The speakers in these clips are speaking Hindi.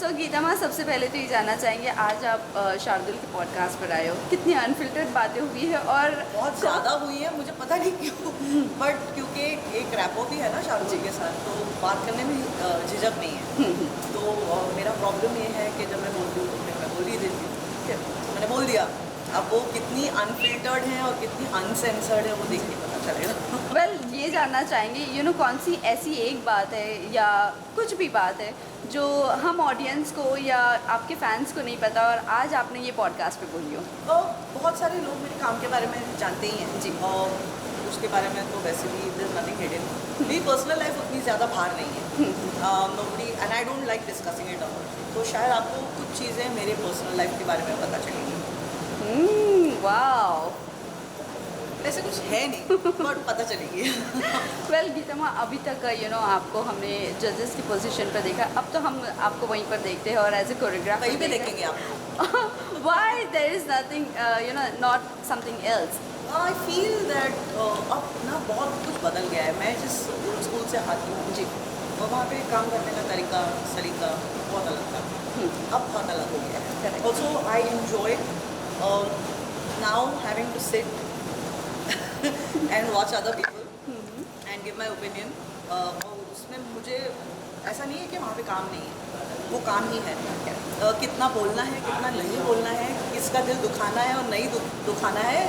सो गीता माँ, सबसे पहले तो ये जानना चाहेंगे, आज आप शार्दुल के पॉडकास्ट पर आए हो, कितनी अनफिल्टर्ड बातें हुई है और बहुत ज़्यादा हुई है, मुझे पता नहीं क्यों। बट क्योंकि एक रैपो भी है ना शाहरुख जी के साथ, तो बात करने में झिझक नहीं है। तो मेरा प्रॉब्लम ये है कि जब मैं बोलती हूँ तो फिर मैं बोल ही देती हूँ। मैंने बोल दिया, अब वो कितनी अनफिल्टर्ड है और कितनी अनसेंसर्ड है वो देख के पता चलेगा। वेल ये जानना चाहेंगे कौन सी ऐसी एक बात है या कुछ भी बात है जो हम ऑडियंस को या आपके फैंस को नहीं पता और आज आपने ये पॉडकास्ट पे बोली हो। बहुत सारे लोग मेरे काम के बारे में जानते ही हैं जी। और उसके बारे में तो वैसे भी देयर नथिंग हिडन। मेरी पर्सनल लाइफ उतनी ज़्यादा बाहर नहीं है, nobody and I don't like discussing it about. तो शायद आपको कुछ चीज़ें मेरे पर्सनल लाइफ के बारे में पता चलेंगी। वाओ। ऐसे कुछ है नहीं बट पता चलेगी। वेल गीता माँ, अभी तक आपको हमने जजेस की पोजीशन पर देखा, अब तो हम आपको वहीं पर देखते हैं और एज ए कोरियोग्राफर कहीं पे देखेंगे आप। Why there is nothing not something else. I feel that अब ना बहुत कुछ बदल गया है। मैं जिस स्कूल से आती हूँ जी, और वहाँ पे काम करने का तरीका सलीका बहुत अलग था। अब बहुत अलग हो गया है। Also I enjoy now having to sit and watch other people and give my opinion. और उसमें मुझे ऐसा नहीं है कि वहाँ पे काम नहीं है, वो काम ही है। कितना बोलना है, कितना नहीं बोलना है, किसका दिल दुखाना है और नहीं दुखाना है,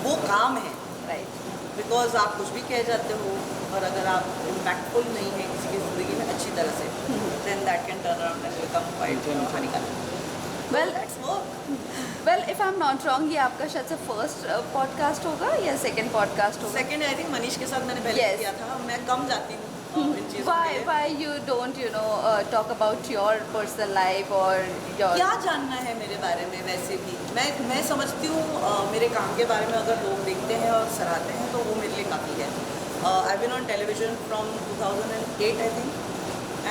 वो काम है। राइट। बिकॉज आप कुछ भी कह जाते हो और अगर आप इम्पैक्टफुल नहीं है किसी की ज़िंदगी में अच्छी तरह से, then that can turn around and become quite हानिकारक। Well, that's work. Well if I am not wrong, ये आपका शायद से फर्स्ट पॉडकास्ट होगा या सेकंड पॉडकास्ट होगा? सेकेंड आई थिंक मनीष के साथ मैंने पहले Yes. किया था। मैं कम जाती हूँ इन चीज़ों के लिए। Why you don't talk about your personal life or your क्या जानना है मेरे बारे में? वैसे भी मैं समझती हूँ मेरे काम के बारे में अगर लोग देखते हैं और सराहते हैं तो वो मेरे लिए काफ़ी है। I been on television from 2008 I think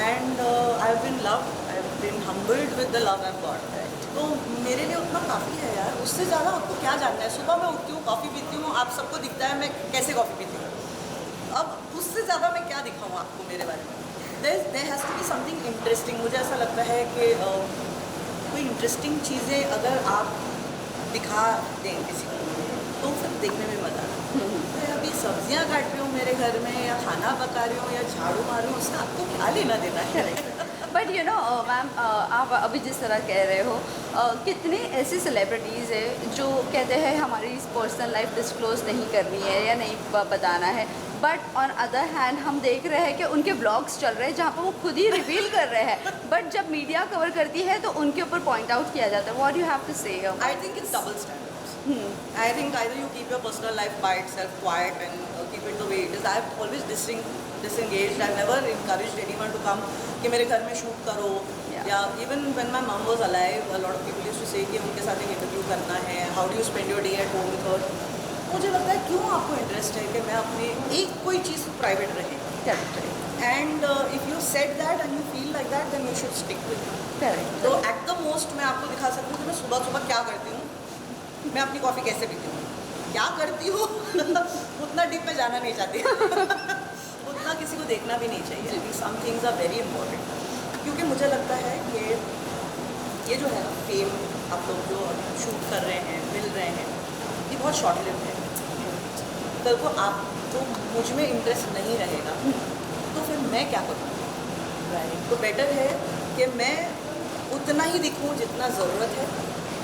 and I have been loved, I have been humbled with the love I have got. तो मेरे लिए उतना काफ़ी है यार, उससे ज़्यादा आपको क्या जानना है? सुबह मैं उठती हूँ, कॉफ़ी पीती हूँ, आप सबको दिखता है मैं कैसे कॉफ़ी पीती हूँ। अब उससे ज़्यादा मैं क्या दिखाऊँ आपको मेरे बारे में? There has to be something interesting. मुझे ऐसा लगता है कि कोई इंटरेस्टिंग चीज़ें अगर आप दिखा दें किसी को तो फिर देखने में मज़ा आता है। मैं अभी सब्जियां काट रही हूँ मेरे घर में या खाना पका रही हूँ या झाड़ू मार रही हूँ, उससे आपको क्या लेना देना है? बट मैम, आप अभी जिस तरह कह रहे हो, कितने ऐसे सेलिब्रिटीज़ हैं जो कहते हैं हमारी पर्सनल लाइफ डिस्क्लोज नहीं करनी है या नहीं बताना है, बट ऑन अदर हैंड हम देख रहे हैं कि उनके ब्लॉग्स चल रहे हैं जहाँ पर वो खुद ही रिवील कर रहे हैं, बट जब मीडिया कवर करती है तो उनके ऊपर पॉइंट आउट किया जाता है। व्हाट यू हैव टू से? I think it's double standards. I think either you keep your personal life by itself quiet and keep it the way it is. I've always disengaged. I've never encouraged anyone to come कि मेरे घर में शूट करो। Yeah. या even when my mom was alive, a lot of people used to say कि उनके साथ एक इंटरव्यू करना है, how do you spend your day at home with her? मुझे लगता है क्यों आपको इंटरेस्ट है कि मैं अपने एक कोई चीज़ प्राइवेट रहे। And if you set that and you feel like that then you should stick with it. Correct. तो एट द मोस्ट मैं आपको दिखा सकती हूँ कि मैं सुबह सुबह क्या करती हूँ, मैं अपनी कॉफ़ी कैसे पीती हूँ, क्या करती हूँ। उतना डीप में जाना नहीं चाहती। उतना किसी को देखना भी नहीं चाहिए। Some things are very important, क्योंकि मुझे लगता है कि ये जो है ना फेम, आप लोग जो शूट कर रहे हैं, मिल रहे हैं, ये बहुत शॉर्ट लिव्ड है। कल को आपको मुझ में इंटरेस्ट नहीं रहेगा तो फिर मैं क्या करूँ? राइट। तो बेटर है कि मैं उतना ही दिखूँ जितना ज़रूरत है।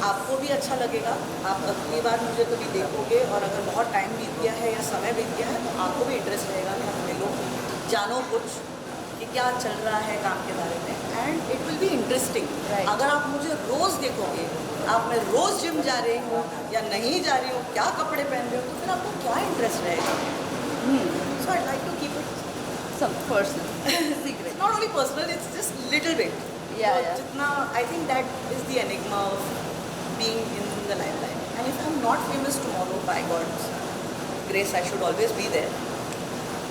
आपको भी अच्छा लगेगा, आप अगली बार मुझे कभी देखोगे और अगर बहुत टाइम बीत गया है या समय बीत गया है तो आपको भी इंटरेस्ट रहेगा कि आप मिलो, जानो कुछ कि क्या चल रहा है काम के बारे में, and it will be interesting. Right. अगर आप मुझे रोज़ देखोगे, आप मैं रोज़ जिम जा रही हूँ या नहीं जा रही हूँ, क्या कपड़े पहन रही हूँ, तो फिर आपको क्या इंटरेस्ट रहेगा? So I like to keep it Some personal secret. not only personal, it's just little bit. Yeah, So, yeah. जितना I think that is the enigma of being in the limelight. And if I'm not famous tomorrow, by God's grace, I should always be there.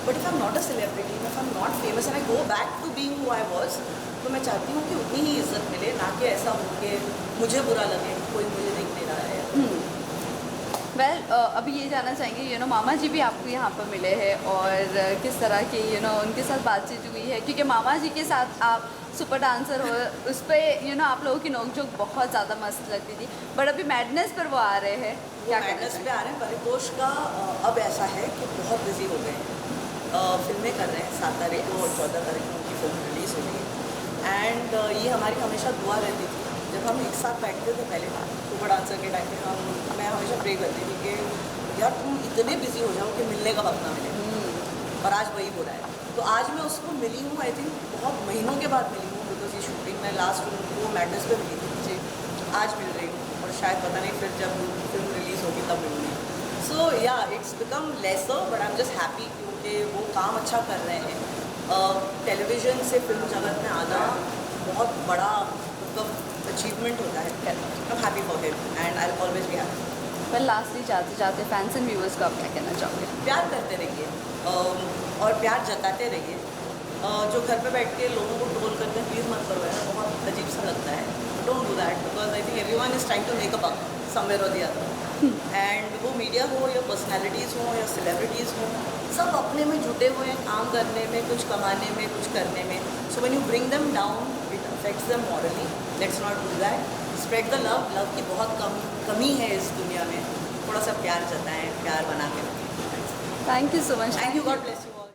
But if I'm not a celebrity, if I'm not famous and I go back to being who I was, तो मैं चाहती हूँ कि उतनी ही इज्जत मिले, ना कि ऐसा हो कि मुझे बुरा लगे कोई मुझे देख नहीं रहा है। वेल अभी ये जानना चाहेंगे मामा जी भी आपको यहाँ पर मिले हैं और किस तरह की उनके साथ बातचीत हुई है, क्योंकि मामा जी के साथ आप सुपर डांसर हो, उस पर आप लोगों की नोकझोंक बहुत ज़्यादा मस्त लगती थी, बट अभी मैडनेस पर वो आ रहे हैं, क्या कहना मैडनेस पे चाहिए? आ रहे हैं। परितोष का अब ऐसा है कि बहुत बिजी हो गए हैं, फिल्में कर रहे हैं। 7 तारीख को और 14 तारीख को उनकी फिल्म रिलीज़ हो गई है। एंड ये हमारी हमेशा दुआ रहती थी, जब हम एक साथ बैठते थे पहले सुपर डांसर के टाइम पे, मैं हमेशा प्रे करती थी कि यार तुम इतने बिजी हो जाओ कि मिलने का वक्त ना मिले, और आज वही हो रहा है। तो आज मैं उसको मिली हूँ, आई थिंक बहुत महीनों के बाद मिली हूँ, बिकॉज ये शूटिंग में लास्ट वो मैडनेस पे मिली थी मुझे, आज मिल रही हूँ, और शायद पता नहीं फिर जब फिल्म रिलीज़ होगी तब मिलूँगी। So yeah it's become lesser, but I am just happy क्योंकि वो काम अच्छा कर रहे हैं। टेलीविज़न से फिल्म जगत में आना बहुत बड़ा मतलब अचीवमेंट होता है। I am happy for him and I will always be happy. पर लास्टली जाते जाते फैंस एंड व्यूअर्स को आप क्या कहना चाहोगे? प्यार करते रहिए और प्यार जताते रहिए। जो घर पे बैठ के लोगों को ट्रोल करते हैं प्लीज़ मत करो यार, बहुत अजीब सा लगता है। Don't do that, because I think everyone is trying to make a buck somewhere or the other. एंड वो मीडिया हो या पर्सनैलिटीज़ हो या सेलिब्रिटीज़ हो, सब अपने में जुटे हुए हैं, काम करने में, कुछ कमाने में, कुछ करने में। So when you bring them down it affects them morally. Let's not do that. Spread the love. Love की बहुत कमी है इस दुनिया में। थोड़ा सा प्यार जताएं, प्यार बना के रखें। Thank you so much. Thank you, God bless you all.